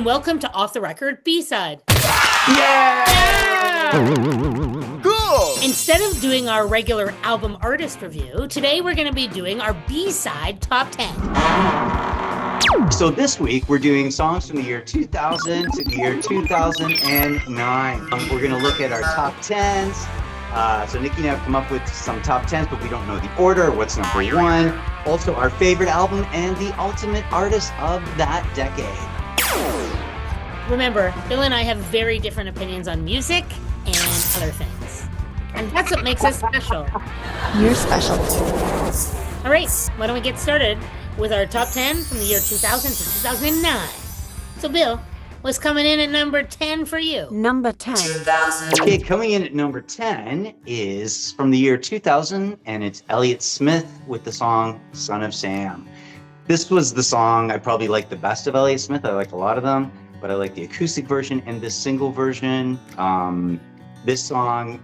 welcome to Off the Record B-Side. Yeah! Cool! Instead of doing our regular album artist review, today we're going to be doing our B-Side Top 10. So this week we're doing songs from the year 2000 to the year 2009. We're going to look at our top 10s. So Nikki and I have come up with some top 10s, but we don't know the order, what's number one. Also our favorite album and the ultimate artist of that decade. Remember, Bill and I have very different opinions on music and other things. And that's what makes us special. You're special. All right, why don't we get started with our top 10 from the year 2000 to 2009. So Bill, what's coming in at number 10 for you? Number 10. 2000. Okay, coming in at number 10 is from the year 2000, and it's Elliott Smith with the song Son of Sam. This was the song I probably like the best of Elliott Smith. I like a lot of them, but I like the acoustic version and this single version. This song,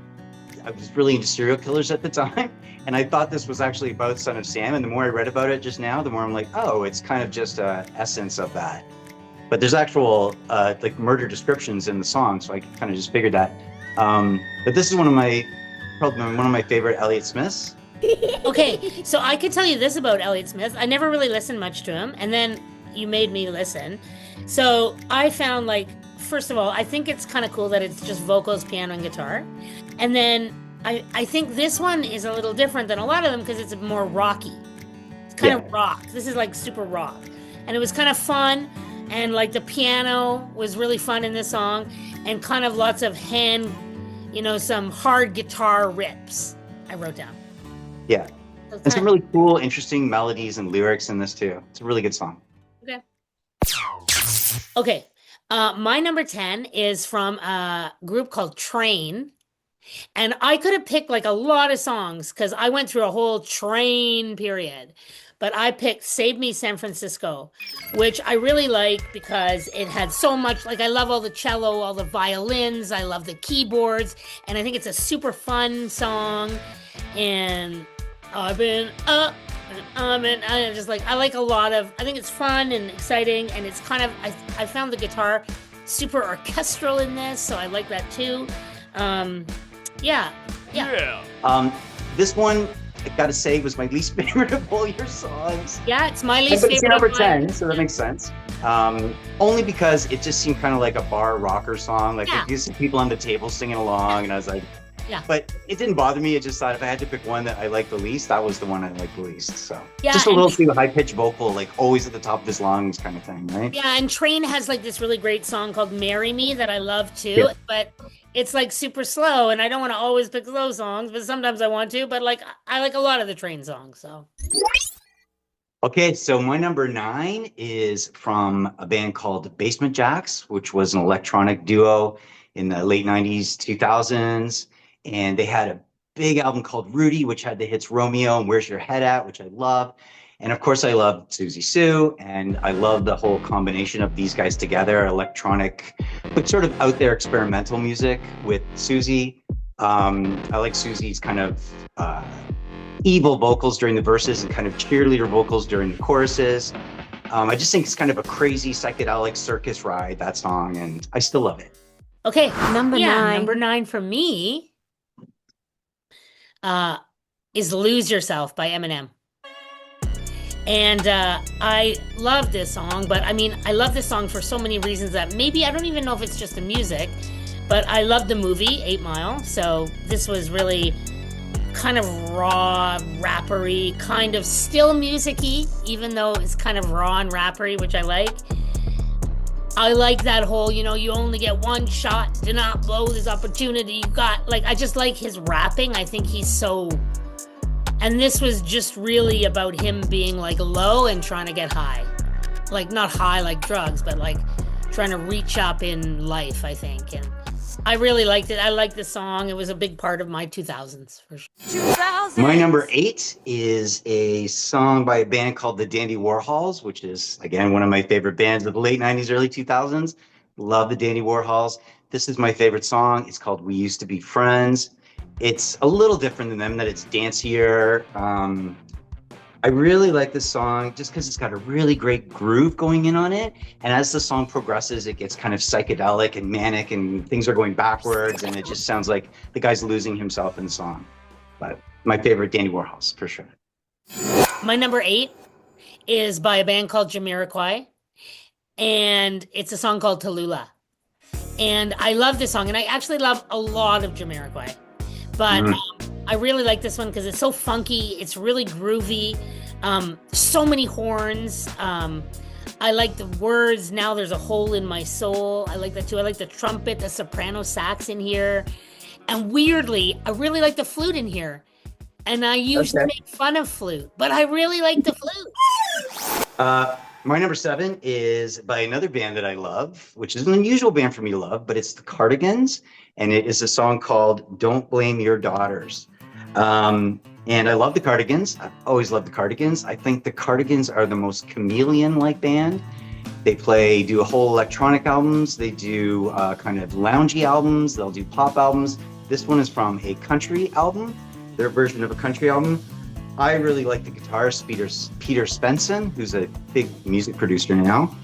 I was really into serial killers at the time, and I thought this was actually about Son of Sam, and the more I read about it just now, the more I'm like, oh, it's kind of just an essence of that. But there's actual like murder descriptions in the song, so I kind of just figured that. But this is probably one of my favorite Elliott Smiths. Okay, so I could tell you this about Elliott Smith. I never really listened much to him, and then you made me listen. So I found, like, first of all, I think it's kind of cool that it's just vocals, piano, and guitar. And then I think this one is a little different than a lot of them because it's more rocky. It's kind of rock. This is like super rock. And it was kind of fun. And like the piano was really fun in this song. And kind of lots of some hard guitar rips I wrote down. Yeah. So and some really cool, interesting melodies and lyrics in this too. It's a really good song. Okay. My number 10 is from a group called Train. And I could have picked like a lot of songs because I went through a whole Train period. But I picked Save Me San Francisco, which I really like because it had so much, like I love all the cello, all the violins, I love the keyboards, and I think it's a super fun song. And I've been up, and I'm just like, I like a lot of, I think it's fun and exciting, and it's kind of, I found the guitar super orchestral in this, so I like that too. Yeah. This one, I gotta say, was my least favorite of all your songs. Yeah, it's my least But it's favorite. number of mine. 10, so that makes sense. Only because it just seemed kind of like a bar rocker song. Like you see people on the table singing along, and I was like, But it didn't bother me. I just thought if I had to pick one that I liked the least, that was the one I liked the least. So just a little too high-pitched vocal, like always at the top of his lungs kind of thing, right? Yeah, and Train has like this really great song called Marry Me that I love too, but it's like super slow, and I don't want to always pick slow songs, but sometimes I want to, but like I like a lot of the Train songs, so. Okay, so my number 9 is from a band called Basement Jaxx, which was an electronic duo in the late 90s, 2000s. And they had a big album called Rudy, which had the hits Romeo and Where's Your Head At, which I love. And of course, I love Susie Sue, and I love the whole combination of these guys together, electronic, but sort of out there experimental music with Susie. I like Susie's kind of evil vocals during the verses and kind of cheerleader vocals during the choruses. I just think it's kind of a crazy psychedelic circus ride, that song, and I still love it. Okay, Number 9. Number 9 for me is Lose Yourself by Eminem. And I love this song, but I mean, I love this song for so many reasons that maybe I don't even know if it's just the music, but I love the movie 8 Mile. So this was really kind of raw, rappery, kind of still music-y, even though it's kind of raw and rappery, which I like. I like that whole, you only get one shot, do not blow this opportunity you got. Like, I just like his rapping. I think he's so... And this was just really about him being like low and trying to get high. Like not high like drugs, but like trying to reach up in life, I think. And I really liked it. I liked the song. It was a big part of my 2000s for sure. 2000s. My number 8 is a song by a band called the Dandy Warhols, which is, again, one of my favorite bands of the late 90s, early 2000s. Love the Dandy Warhols. This is my favorite song. It's called We Used to Be Friends. It's a little different than them, that it's dancier. I really like this song just because it's got a really great groove going in on it. And as the song progresses, it gets kind of psychedelic and manic and things are going backwards. And it just sounds like the guy's losing himself in the song. But my favorite, Danny Warhol's for sure. My number 8 is by a band called Jamiroquai, and it's a song called Tallulah. And I love this song, and I actually love a lot of Jamiroquai, but I really like this one because it's so funky. It's really groovy. So many horns. I like the words. Now there's a hole in my soul. I like that too. I like the trumpet, the soprano sax in here, and weirdly, I really like the flute in here. And I usually make fun of flute, but I really like the flute. My number 7 is by another band that I love, which is an unusual band for me to love, but it's the Cardigans, and it is a song called Don't Blame Your Daughters. And I love the Cardigans. I've always loved the Cardigans. I think the Cardigans are the most chameleon-like band. They do whole electronic albums. They do kind of loungy albums. They'll do pop albums. This one is from a country album, their version of a country album. I really like the guitarist, Peter Svensson, who's a big music producer now.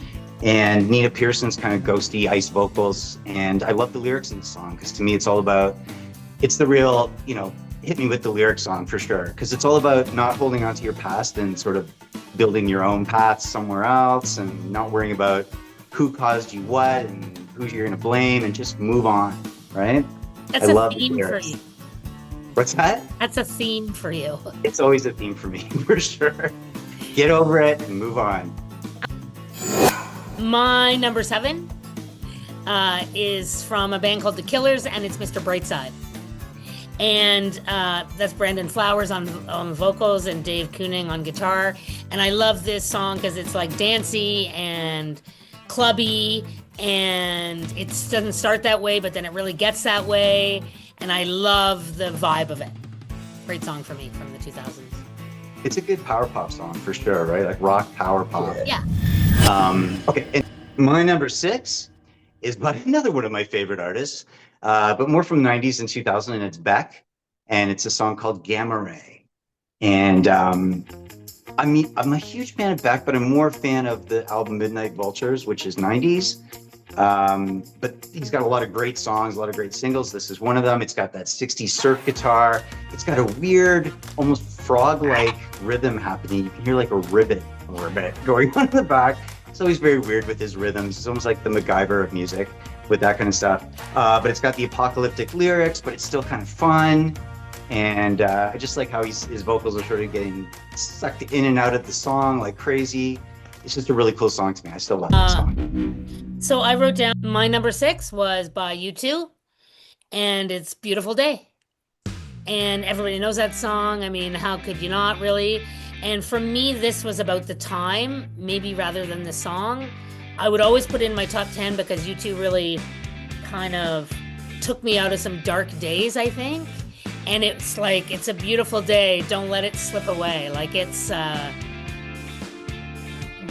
And Nina Pearson's kind of ghosty ice vocals. And I love the lyrics in the song because to me it's the real, hit me with the lyrics song for sure. Because it's all about not holding on to your past and sort of building your own path somewhere else and not worrying about who caused you what and who you're going to blame and just move on, right? That's a theme for you. What's that? That's a theme for you. It's always a theme for me, for sure. Get over it and move on. My number 7 is from a band called The Killers, and it's Mr. Brightside. And that's Brandon Flowers on vocals and Dave Kooning on guitar. And I love this song because it's like dancey and clubby, and it doesn't start that way, but then it really gets that way. And I love the vibe of it. Great song for me from the 2000s. It's a good power pop song for sure, right? Like rock power pop. Yeah. Okay, and my number 6 is by another one of my favorite artists, but more from the 90s and 2000, and it's Beck, and it's a song called Gamma Ray. And I'm a huge fan of Beck, but I'm more a fan of the album Midnight Vultures, which is 90s. But he's got a lot of great songs, a lot of great singles. This is one of them. It's got that 60s surf guitar. It's got a weird, almost frog-like rhythm happening. You can hear like a ribbit going on in the back. It's always very weird with his rhythms. It's almost like the MacGyver of music with that kind of stuff. But it's got the apocalyptic lyrics, but it's still kind of fun. And I just like how his vocals are sort of getting sucked in and out of the song like crazy. It's just a really cool song to me. I still love that song. So I wrote down my number 6 was by U2, and it's Beautiful Day. And everybody knows that song. I mean, how could you not, really? And for me, this was about the time, maybe rather than the song. I would always put it in my top 10 because U2 really kind of took me out of some dark days, I think. And it's like, it's a beautiful day. Don't let it slip away. Like it's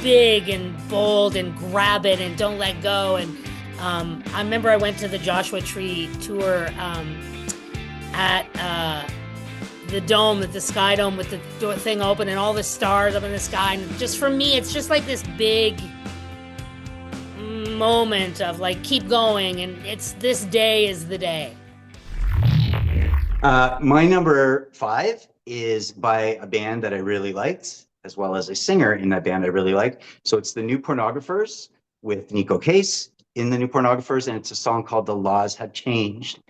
big and bold and grab it and don't let go. And I remember I went to the Joshua Tree tour at the dome, at the Sky Dome with the thing open and all the stars up in the sky. And just for me, it's just like this big moment of like, keep going. And it's this day is the day. My number 5 is by a band that I really liked, as well as a singer in that band I really liked. So it's the New Pornographers with Nico Case in the New Pornographers, and it's a song called The Laws Have Changed.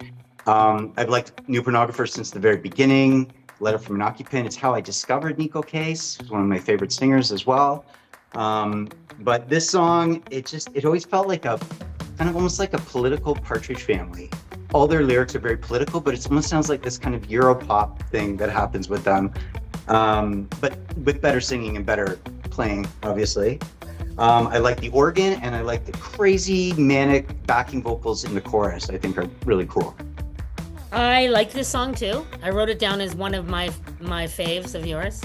I've liked New Pornographers since the very beginning. Letter from an Occupant. It's how I discovered Nico Case. He's one of my favorite singers as well. But this song, it always felt like a kind of almost like a political Partridge Family. All their lyrics are very political, but it almost sounds like this kind of Europop thing that happens with them. But with better singing and better playing, obviously. I like the organ, and I like the crazy manic backing vocals in the chorus. I think are really cool. I like this song too. I wrote it down as one of my faves of yours.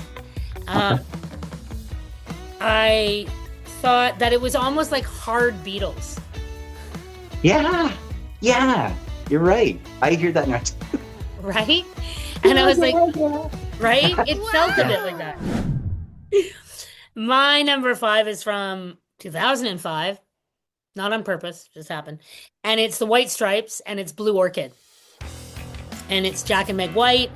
I thought that it was almost like hard Beatles. Yeah, you're right. I hear that now too. Right? And I was like, right? It felt a bit like that. My number five is from 2005, not on purpose, just happened. And it's the White Stripes and it's Blue Orchid. And it's Jack and Meg White.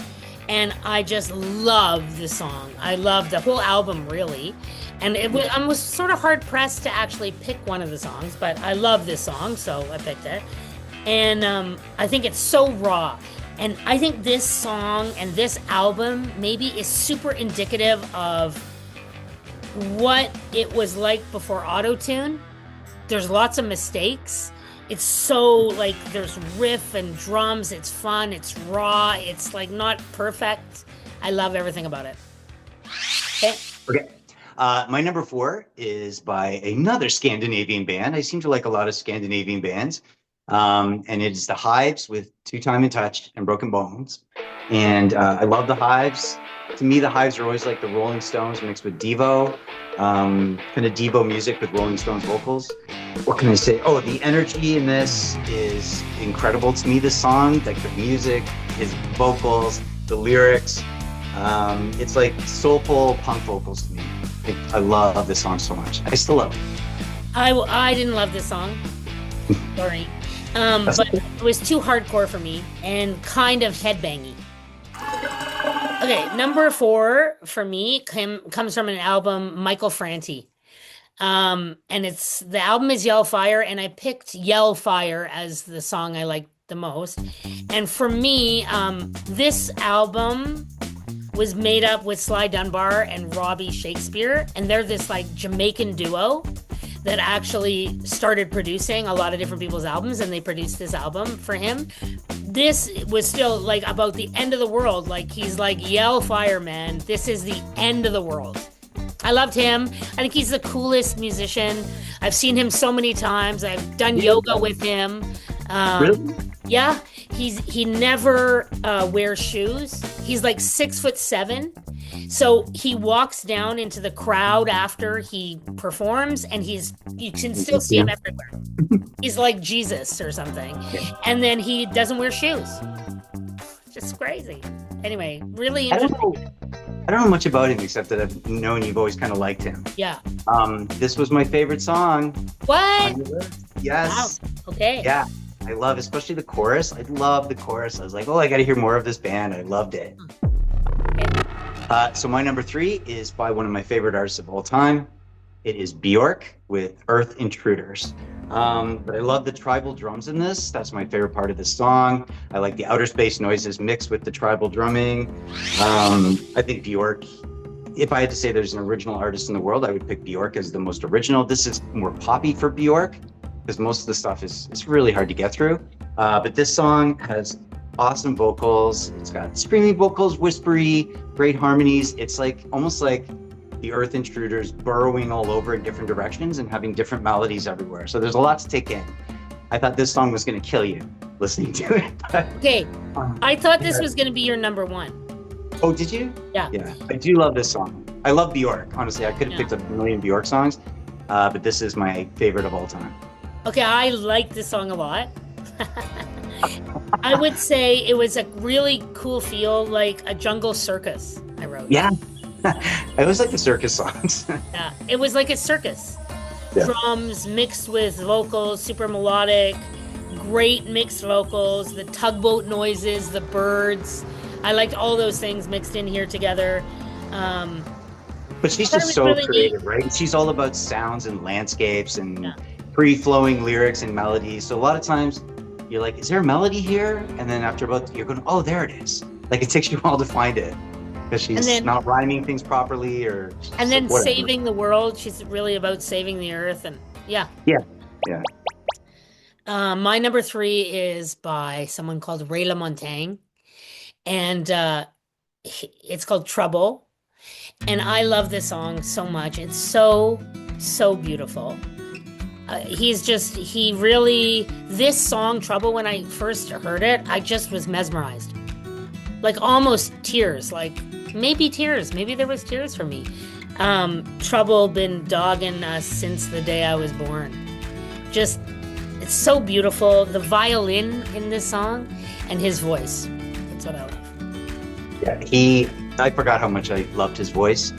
And I just love the song. I love the whole album, really. And I was sort of hard pressed to actually pick one of the songs, but I love this song, so I picked it. And I think it's so raw. And I think this song and this album maybe is super indicative of what it was like before auto-tune. There's lots of mistakes. It's so like there's riff and drums. It's fun. It's raw. It's like not perfect. I love everything about it. Okay. Okay. My number 4 is by another Scandinavian band. I seem to like a lot of Scandinavian bands. And it's the Hives with Two Time in Touch and Broken Bones. And I love the Hives. To me, the Hives are always like the Rolling Stones mixed with Devo. Kind of Devo music with Rolling Stones vocals. What can I say? Oh, the energy in this is incredible to me, this song. Like the music, his vocals, the lyrics. It's like soulful punk vocals to me. I love this song so much. I still love it. I didn't love this song. Sorry. But it was too hardcore for me and kind of headbangy. Okay, number 4 for me comes from an album, Michael Franti. And the album is Yell Fire, and I picked Yell Fire as the song I liked the most. And for me, this album was made up with Sly Dunbar and Robbie Shakespeare, and they're this like Jamaican duo that actually started producing a lot of different people's albums, and they produced this album for him. This was still like about the end of the world. Like he's like, yell fire, man. This is the end of the world. I loved him. I think he's the coolest musician. I've seen him so many times. I've done yoga with him. Really? Yeah. He never wears shoes. He's like 6'7". So he walks down into the crowd after he performs, and you can still see him everywhere. He's like Jesus or something. And then he doesn't wear shoes. Just crazy. Anyway, really interesting. I don't know much about him except that I've known you've always kind of liked him. Yeah. This was my favorite song. What? Yes. Wow. Okay. Yeah. I love, especially the chorus. I love the chorus. I was like, oh, I got to hear more of this band. I loved it. So my number 3 is by one of my favorite artists of all time. It is Bjork with Earth Intruders. But I love the tribal drums in this. That's my favorite part of the song. I like the outer space noises mixed with the tribal drumming. I think Bjork, if I had to say there's an original artist in the world, I would pick Bjork as the most original. This is more poppy for Bjork because most of the stuff is really hard to get through. But this song has awesome vocals. It's got screaming vocals, whispery, great harmonies. It's like almost like the Earth Intruders burrowing all over in different directions and having different melodies everywhere. So there's a lot to take in. I thought this song was going to kill you listening to it. Okay. I thought this was going to be your number 1. Oh, did you? Yeah. Yeah. I do love this song. I love Bjork. Honestly, I could have picked up a million Bjork songs, but this is my favorite of all time. Okay, I like this song a lot. I would say it was a really cool feel, like a jungle circus, I wrote. Yeah. I always like the circus songs. Yeah, it was like a circus. Yeah. Drums mixed with vocals, super melodic, great mixed vocals, the tugboat noises, the birds. I liked all those things mixed in here together. But she's just so really creative, right? She's all about sounds and landscapes and free-flowing lyrics and melodies. So a lot of times you're like, is there a melody here? And then after about, you're going, oh, there it is. Like it takes you a while to find it. Because she's not rhyming things properly, or and then saving the world. She's really about saving the earth, and yeah. My number 3 is by someone called Ray LaMontagne, and it's called Trouble. And I love this song so much. It's so beautiful. This song Trouble. When I first heard it, I just was mesmerized, like almost tears, like. Maybe tears. Maybe there was tears for me. Trouble been dogging us since the day I was born. Just, it's so beautiful. The violin in this song and his voice. That's what I love. Yeah, I forgot how much I loved his voice.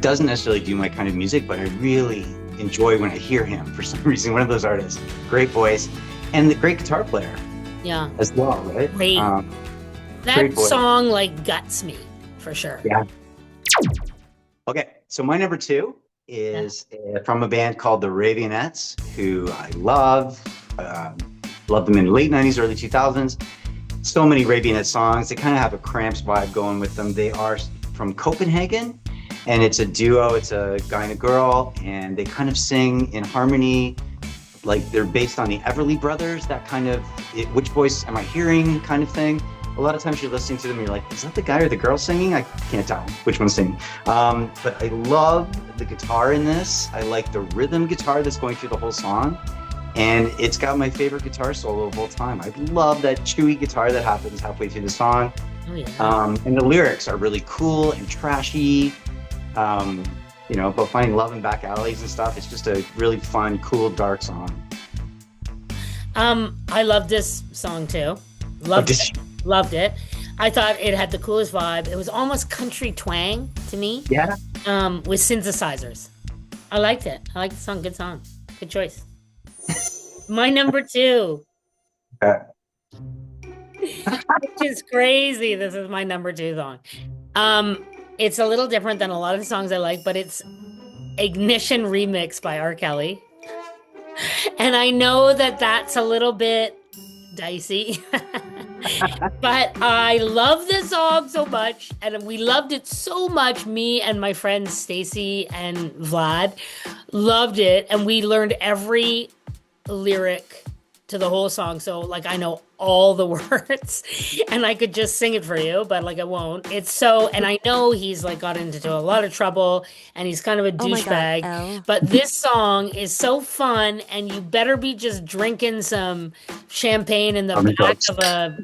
doesn't necessarily do my kind of music, but I really enjoy when I hear him for some reason. One of those artists, great voice, and the great guitar player. Yeah. As well, right? Great. That song like guts me for sure. Yeah. Okay, so my number 2 is from a band called the Ravionettes, who I love. Loved them in the late 90s, early 2000s. So many Ravionette songs. They kind of have a Cramps vibe going with them. They are from Copenhagen, and it's a duo. It's a guy and a girl, and they kind of sing in harmony. Like they're based on the Everly Brothers, that kind of, which voice am I hearing kind of thing. A lot of times you're listening to them, you're like, is that the guy or the girl singing? I can't tell which one's singing. But I love the guitar in this. I like the rhythm guitar that's going through the whole song. And it's got my favorite guitar solo of all time. I love that chewy guitar that happens halfway through the song. Oh, yeah. And the lyrics are really cool and trashy. You know, about finding love in back alleys and stuff. It's just a really fun, cool, dark song. I love this song too. Loved it. I thought it had the coolest vibe. It was almost country twang to me. Yeah. With synthesizers. I liked it. I like the song. Good song. Good choice. My number 2. Which is crazy. This is my number 2 song. It's a little different than a lot of the songs I like, but it's Ignition Remix by R. Kelly. And I know that that's a little bit dicey, but I love this song so much, and we loved it so much. Me and my friends Stacy and Vlad loved it, and we learned every lyric to the whole song. So like I know all the words, and I could just sing it for you, but like I won't. It's so, and I know he's like got into a lot of trouble, and he's kind of a douchebag. But this song is so fun, and you better be just drinking some champagne in the back of a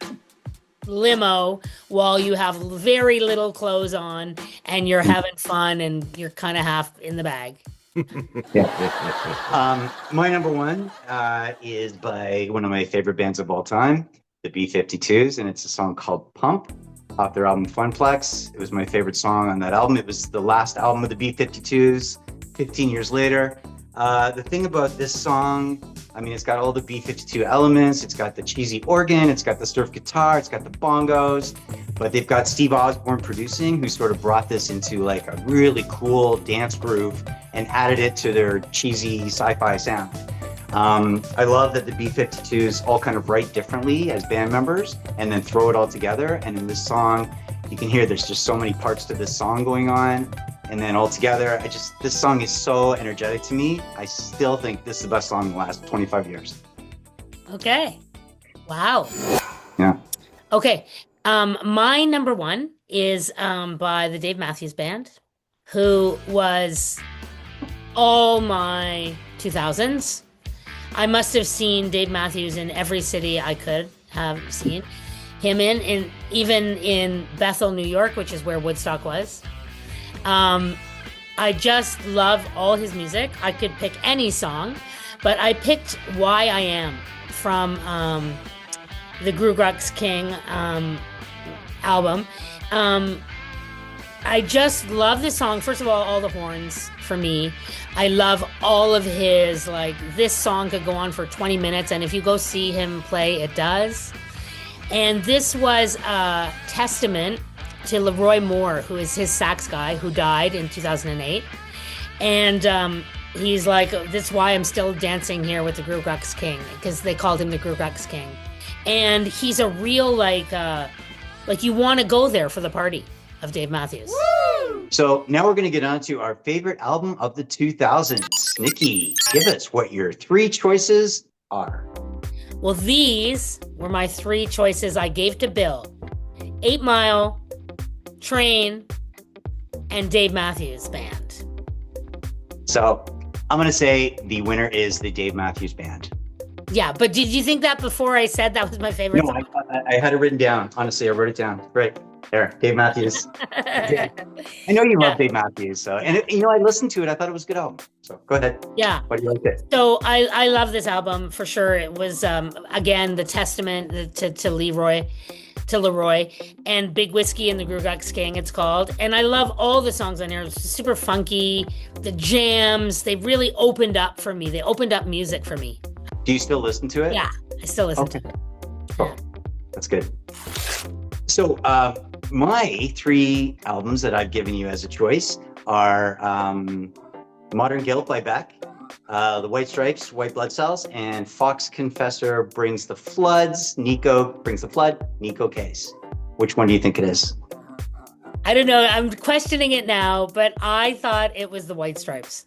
limo while you have very little clothes on, and you're having fun, and you're kind of half in the bag. My number 1 is by one of my favorite bands of all time, the B-52s, and it's a song called Pump off their album Funplex. It was my favorite song on that album. It was the last album of the B-52s 15 years later. The thing about this song, I mean, it's got all the B-52 elements. It's got the cheesy organ. It's got the surf guitar. It's got the bongos. But they've got Steve Osborne producing, who sort of brought this into like a really cool dance groove and added it to their cheesy sci-fi sound. I love that the B-52s all kind of write differently as band members and then throw it all together. And in this song, you can hear there's just so many parts to this song going on. And then all together, this song is so energetic to me. I still think this is the best song in the last 25 years. Okay. Wow. Yeah. Okay. My number 1 is by the Dave Matthews Band, who was all my 2000s. I must have seen Dave Matthews in every city I could have seen him in even in Bethel, New York, which is where Woodstock was. I just love all his music. I could pick any song, but I picked Why I Am from the Grugrux King album. I just love this song. First of all the horns for me. I love all of his, like, this song could go on for 20 minutes, and if you go see him play, it does. And this was a testament to Leroy Moore, who is his sax guy, who died in 2008. And he's like, this is why I'm still dancing here with the Grugrux King, because they called him the Grugrux King. And he's a real, like you want to go there for the party of Dave Matthews. Woo! So now we're going to get on to our favorite album of the 2000s. Nikki, give us what your 3 choices are. Well, these were my 3 choices I gave to Bill. 8 Mile, Train, and Dave Matthews Band. So I'm going to say the winner is the Dave Matthews Band. Yeah, but did you think that before I said that was my favorite No, song? I had it written down. Honestly, I wrote it down. Right there, Dave Matthews. I know you love Dave Matthews. So, and I listened to it. I thought it was a good album. So go ahead. Yeah. What do you like it? So I love this album for sure. It was, again, the testament to Leroy, to Leroy, and Big Whiskey and the Grugax Gang, it's called. And I love all the songs on here. It's super funky. The jams, they really opened up for me. They opened up music for me. Do you still listen to it? Yeah, I still listen to it. Cool. That's good. So my 3 albums that I've given you as a choice are Modern Guilt by Beck, The White Stripes, White Blood Cells, and Fox Confessor Brings the Floods, Nico Brings the Flood, Nico Case. Which one do you think it is? I don't know. I'm questioning it now, but I thought it was the White Stripes.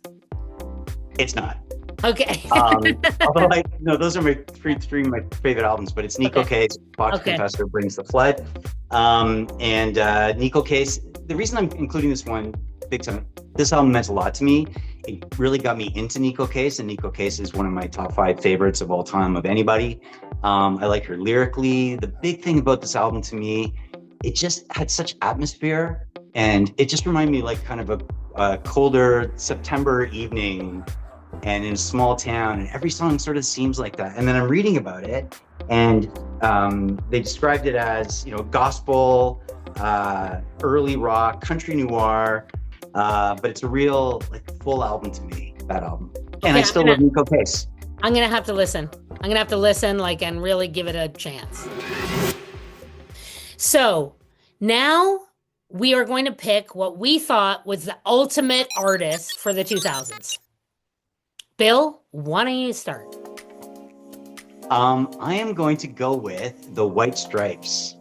It's not. Okay. Although those are my three of my favorite albums, but it's Nico Case, Fox Confessor Brings the Flood, and Nico Case. The reason I'm including this one big time, this album meant a lot to me. It really got me into Nico Case, and Nico Case is one of my top 5 favorites of all time of anybody. I like her lyrically. The big thing about this album to me, it just had such atmosphere, and it just reminded me like kind of a colder September evening and in a small town, and every song sort of seems like that. And then I'm reading about it, and they described it as, gospel, early rock, country noir, but it's a real full album to me, that album. And I still love Nico Case. I'm gonna have to listen. And really give it a chance. So now we are going to pick what we thought was the ultimate artist for the 2000s. Bill, why don't you start? I am going to go with the White Stripes.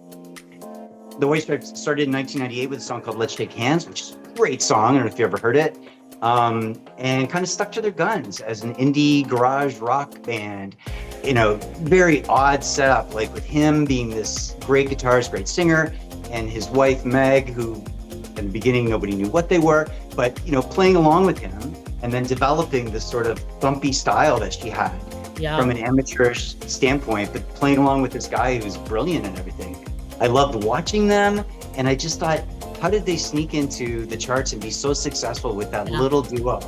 The White Stripes started in 1998 with a song called Let's Shake Hands, which is a great song. I don't know if you ever heard it. And kind of stuck to their guns as an indie garage rock band. Very odd setup, like with him being this great guitarist, great singer, and his wife Meg, who in the beginning nobody knew what they were, but playing along with him and then developing this sort of bumpy style that she had from an amateurish standpoint, but playing along with this guy who's brilliant and everything. I loved watching them, and I just thought, how did they sneak into the charts and be so successful with that little duo?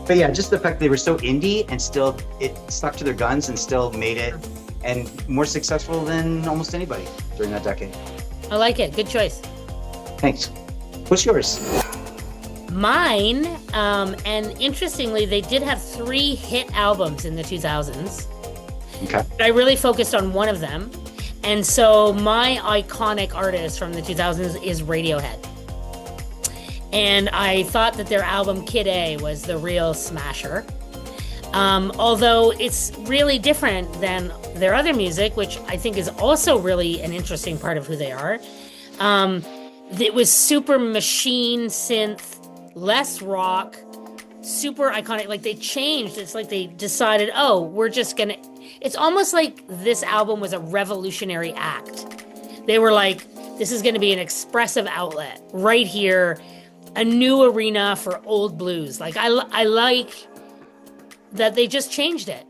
But yeah, just the fact they were so indie and still it stuck to their guns and still made it, and more successful than almost anybody during that decade. I like it. Good choice. Thanks. What's yours? Mine, and interestingly, they did have 3 hit albums in the 2000s. Okay. But I really focused on one of them. And so my iconic artist from the 2000s is Radiohead. And I thought that their album Kid A was the real smasher. Although it's really different than their other music, which I think is also really an interesting part of who they are. It was super machine synth, less rock, super iconic. Like they changed. It's like they decided, it's almost like this album was a revolutionary act. They were like, this is going to be an expressive outlet right here, a new arena for old blues. Like I like that they just changed it.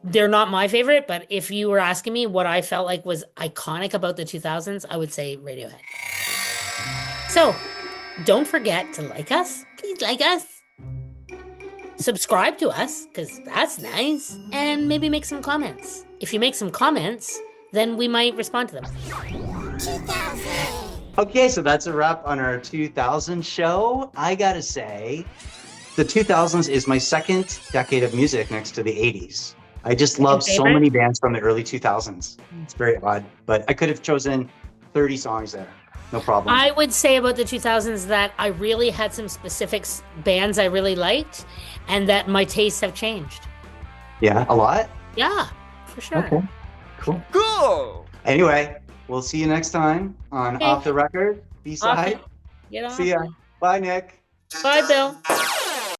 They're not my favorite, but if you were asking me what I felt like was iconic about the 2000s, I would say Radiohead. So don't forget to like us. Please like us. Subscribe to us, because that's nice. And maybe make some comments. If you make some comments, then we might respond to them. 2000. Okay, so that's a wrap on our 2000 show. I gotta say, the 2000s is my second decade of music next to the 80s. I just love so many bands from the early 2000s. It's very odd, but I could have chosen 30 songs there. No problem. I would say about the 2000s that I really had some specific bands I really liked, and that my tastes have changed. Yeah, a lot? Yeah, for sure. Okay, cool. Go! Anyway, we'll see you next time on Off the Record, B-Side. Get on. See ya. Bye, Nick. Bye, Bill.